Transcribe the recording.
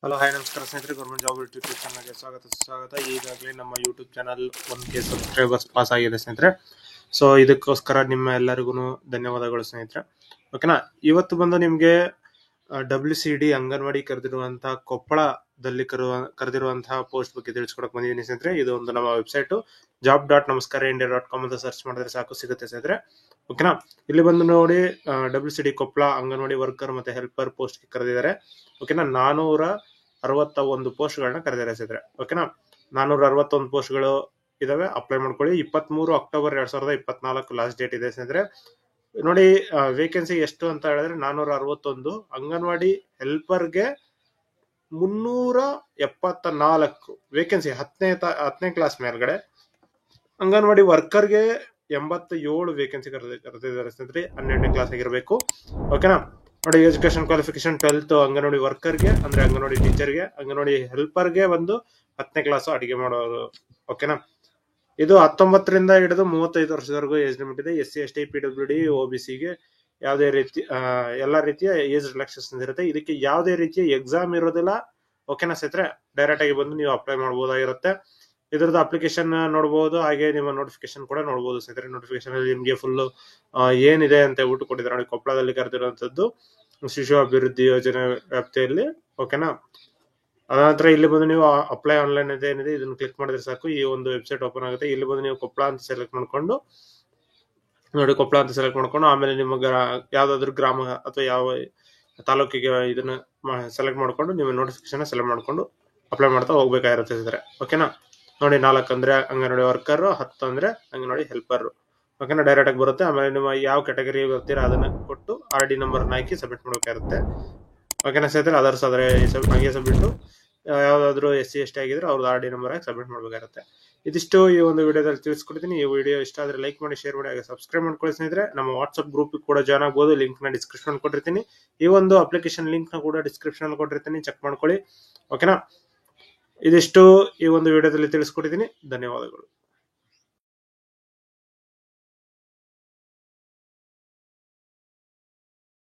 Hello hi ನಮಸ್ಕಾರ ಸ್ನೇಹಿತರೆ, government job YouTube ಚಾನಲ್ಗೆ ಸ್ವಾಗತ. ಈಗಾಗಲೇ ನಮ್ಮ YouTube channel 1K subscribers pass ಆಗಿದೆ ಸ್ನೇಹಿತರೆ. ಸೊ ಇದಕ್ಕೋಸ್ಕರ ನಿಮ್ಮ ಎಲ್ಲರಿಗೂ ಧನ್ಯವಾದಗಳು ಸ್ನೇಹಿತರೆ. ಓಕೆನಾ, ಇವತ್ತು ಬಂದು ನಿಮಗೆ WCD ಅಂಗನವಾಡಿ ಕರೆದಿರುವಂತಹ ಕೊಪ್ಪಳದಲ್ಲಿ ಕರೆದಿರುವಂತಹ ಪೋಸ್ಟ್ ಬಗ್ಗೆ ತಿಳಿಸ್ಕೊಡಕ್ ಬಂದಿದ್ದೀನಿ ಸ್ನೇಹಿತರೆ. ಇದು ಒಂದು ನಮ್ಮ ವೆಬ್ಸೈಟ್ job.namaskaraindia.com ಅಂತ ಸರ್ಚ್ ಮಾಡಿದ್ರೆ ಸಾಕು, ಸಿಗುತ್ತೆ ಸ್ನೇಹಿತರೆ. ಓಕೆನಾ, ಇಲ್ಲಿ ಬಂದು ನೋಡಿ WCD ಕೊಪ್ಪಳ ಅಂಗನವಾಡಿ ವರ್ಕರ್ ಮತ್ತೆ ಹೆಲ್ಪರ್ ಪೋಸ್ಟ್ ಕರೆದಿದ್ದಾರೆ. ಓಕೆನಾ, 461 ಪೋಸ್ಟ್ ಗಳನ್ನ ಕರೆದಿದ್ದಾರೆ ಸ್ನೇಹಿತರೆ. ಓಕೆನಾ, 461 ಪೋಸ್ಟ್ ಗಳು ಇದಾವೆ. ಅಪ್ಲೈ ಮಾಡ್ಕೊಳ್ಳಿ. 23 ಅಕ್ಟೋಬರ್ 2024 ಲಾಸ್ಟ್ ಡೇಟ್ ಇದೆ ಸ್ನೇಹಿತರೆ. ನೋಡಿ, ವೇಕೆನ್ಸಿ ಎಷ್ಟು ಅಂತ ಹೇಳಿದ್ರೆ 461. ಅಂಗನವಾಡಿ ಹೆಲ್ಪರ್ಗೆ 374 ವೇಕೆನ್ಸಿ, 10ನೇ ಕ್ಲಾಸ್ ಮೇಲ್ಗಡೆ. ಅಂಗನವಾಡಿ ವರ್ಕರ್ಗೆ 87 ವೇಕೆನ್ಸಿ ಕರೆದಿದ್ದಾರೆ ಸ್ನೇಹಿತರೆ. 12ನೇ ಕ್ಲಾಸ್ ಆಗಿರ್ಬೇಕು. ಓಕೆನಾ, ನೋಡಿ, ಎಜುಕೇಶನ್ ಕ್ವಾಲಿಫಿಕೇಶನ್ 12th ಅಂಗನವಾಡಿ ವರ್ಕರ್ಗೆ, ಅಂದ್ರೆ ಅಂಗನವಾಡಿ ಟೀಚರ್ಗೆ. ಅಂಗನವಾಡಿ ಹೆಲ್ಪರ್ಗೆ ಒಂದು 10ನೇ ಕ್ಲಾಸ್ ಅಡಿಗೆ ಮಾಡೋರು. ಓಕೆನಾ, ಇದು 19ರಿಂದ ಹಿಡಿದು 35 ವರ್ಷದವರೆಗೂ ಏಜ್ ಲಿಮಿಟ್ ಇದೆ. SC ST PWD OBCಗೆ ಯಾವುದೇ ರೀತಿ ಎಲ್ಲಾ ರೀತಿಯ ಏಜ್ ರಿಲ್ಯಾಕ್ಸೇಷನ್ ಇರುತ್ತೆ. ಇದಕ್ಕೆ ಯಾವುದೇ ರೀತಿಯ ಎಕ್ಸಾಮ್ ಇರೋದಿಲ್ಲ. ಓಕೆನಾ ಸ್ನೇಹಿತರೆ, ಡೈರೆಕ್ಟ್ ಆಗಿ ಬಂದು ನೀವು ಅಪ್ಲೈ ಮಾಡಬಹುದಾಗಿರುತ್ತೆ. ಇದರದ್ದು ಅಪ್ಲಿಕೇಶನ್ ನೋಡಬಹುದು, ಹಾಗೆ ನಿಮ್ಮ ನೋಟಿಫಿಕೇಶನ್ ಕೂಡ ನೋಡಬಹುದು ಸ್ನೇಹಿತರೆ. ನೋಟಿಫಿಕೇಶನ್ ಅಲ್ಲಿ ನಿಮಗೆ ಫುಲ್ ಏನಿದೆ ಅಂತ ಹೇಳ್ಬಿಟ್ಟು ಕೊಟ್ಟಿದ್ದಾರೆ ನೋಡಿ. ಕೊಪ್ಪಳದಲ್ಲಿ ಕರೆದಿರುವಂತದ್ದು ಶಿಶು ಅಭಿವೃದ್ಧಿ ಯೋಜನೆ ವ್ಯಾಪ್ತಿಯಲ್ಲಿ. ಓಕೆನಾ, ಅದಾನಂತರ ಇಲ್ಲಿ ಬಂದು ನೀವು ಅಪ್ಲೈ ಆನ್ಲೈನ್ ಅಂತ ಏನಿದೆ ಇದನ್ನು ಕ್ಲಿಕ್ ಮಾಡಿದ್ರೆ ಸಾಕು, ಈ ಒಂದು ವೆಬ್ಸೈಟ್ ಓಪನ್ ಆಗುತ್ತೆ. ಇಲ್ಲಿ ಬಂದು ನೀವು ಕೊಪ್ಪಳ ಅಂತ ಸೆಲೆಕ್ಟ್ ಮಾಡ್ಕೊಂಡು ನೋಡಿ, ಕೊಪ್ಪಳ ಅಂತ ಸೆಲೆಕ್ಟ್ ಮಾಡ್ಕೊಂಡು ಆಮೇಲೆ ನಿಮ್ಮ ಯಾವ್ದಾದ್ರು ಗ್ರಾಮ ಅಥವಾ ಯಾವ ತಾಲೂಕಿಗೆ ಇದನ್ನ ಸೆಲೆಕ್ಟ್ ಮಾಡ್ಕೊಂಡು ನಿಮ್ಮ ನೋಟಿಫಿಕೇಶನ್ ಸೆಲೆಕ್ಟ್ ಮಾಡ್ಕೊಂಡು ಅಪ್ಲೈ ಮಾಡ್ತಾ ಹೋಗ್ಬೇಕಾಗಿರುತ್ತೆ ಸ್ನೇಹಿತರೆ. ಓಕೆನಾ, ನೋಡಿ, 4 ಅಂದ್ರೆ ಅಂಗನವಾಡಿ ವರ್ಕರ್, 10 ಅಂದ್ರೆ ಅಂಗನವಾಡಿ ಹೆಲ್ಪರ್. ಓಕೆನಾ, ಡೈರೆಕ್ಟ್ ಆಗಿ ಬರುತ್ತೆ. ಆಮೇಲೆ ನಿಮ್ಮ ಯಾವ ಕ್ಯಾಟಗರಿ ಬರ್ತೀರಾ ಅದನ್ನ ಕೊಟ್ಟು RD ನಂಬರ್ ಹಾಕಿ ಸಬ್ಮಿಟ್ ಮಾಡಬೇಕಾಗುತ್ತೆ. ಓಕೆನಾ ಸ್ನೇಹಿತರೆ, ಅದರ್ಸ್ ಆದ್ರೆ ಹಂಗೆ ಸಬ್ಮಿಟ್, ಯಾವ್ದಾದ್ರು SC ST ಆಗಿದ್ರೆ ಅವ್ರದ್ದು RD ನಂಬರ್ ಹಾಕಿ ಸಬ್ಮಿಟ್ ಮಾಡಬೇಕಾಗುತ್ತೆ. ಇದಿಷ್ಟು ಈ ಒಂದು ವಿಡಿಯೋದಲ್ಲಿ ತಿಳಿಸ್ಕೊಡ್ತೀನಿ. ಈ ವಿಡಿಯೋ ಇಷ್ಟ ಆದ್ರೆ ಲೈಕ್ ಮಾಡಿ, ಶೇರ್ ಮಾಡಿ, ಹಾಗೆ ಸಬ್ಸ್ಕ್ರೈಬ್ ಮಾಡ್ಕೊಳ್ಳಿ ಸ್ನೇಹಿತರೆ. ನಮ್ಮ ವಾಟ್ಸ್ಆಪ್ ಗ್ರೂಪ್ ಕೂಡ ಜಾಯ್ನ್ ಆಗಬಹುದು. ಲಿಂಕ್ ನ ಡಿಸ್ಕ್ರಿಪ್ಷನ್ ಕೊಟ್ಟಿರ್ತೀನಿ. ಈ ಒಂದು ಅಪ್ಲಿಕೇಶನ್ ಲಿಂಕ್ ನ ಕೂಡ ಡಿಸ್ಕ್ರಿಪ್ಷನ್ ಕೊಟ್ಟಿರ್ತೀನಿ, ಚೆಕ್ ಮಾಡ್ಕೊಳ್ಳಿ. ಓಕೆನಾ, ಇದಿಷ್ಟು ಈ ಒಂದು ವಿಡಿಯೋದಲ್ಲಿ ತಿಳಿಸ್ಕೊಟ್ಟಿದ್ದೀನಿ. ಧನ್ಯವಾದಗಳು.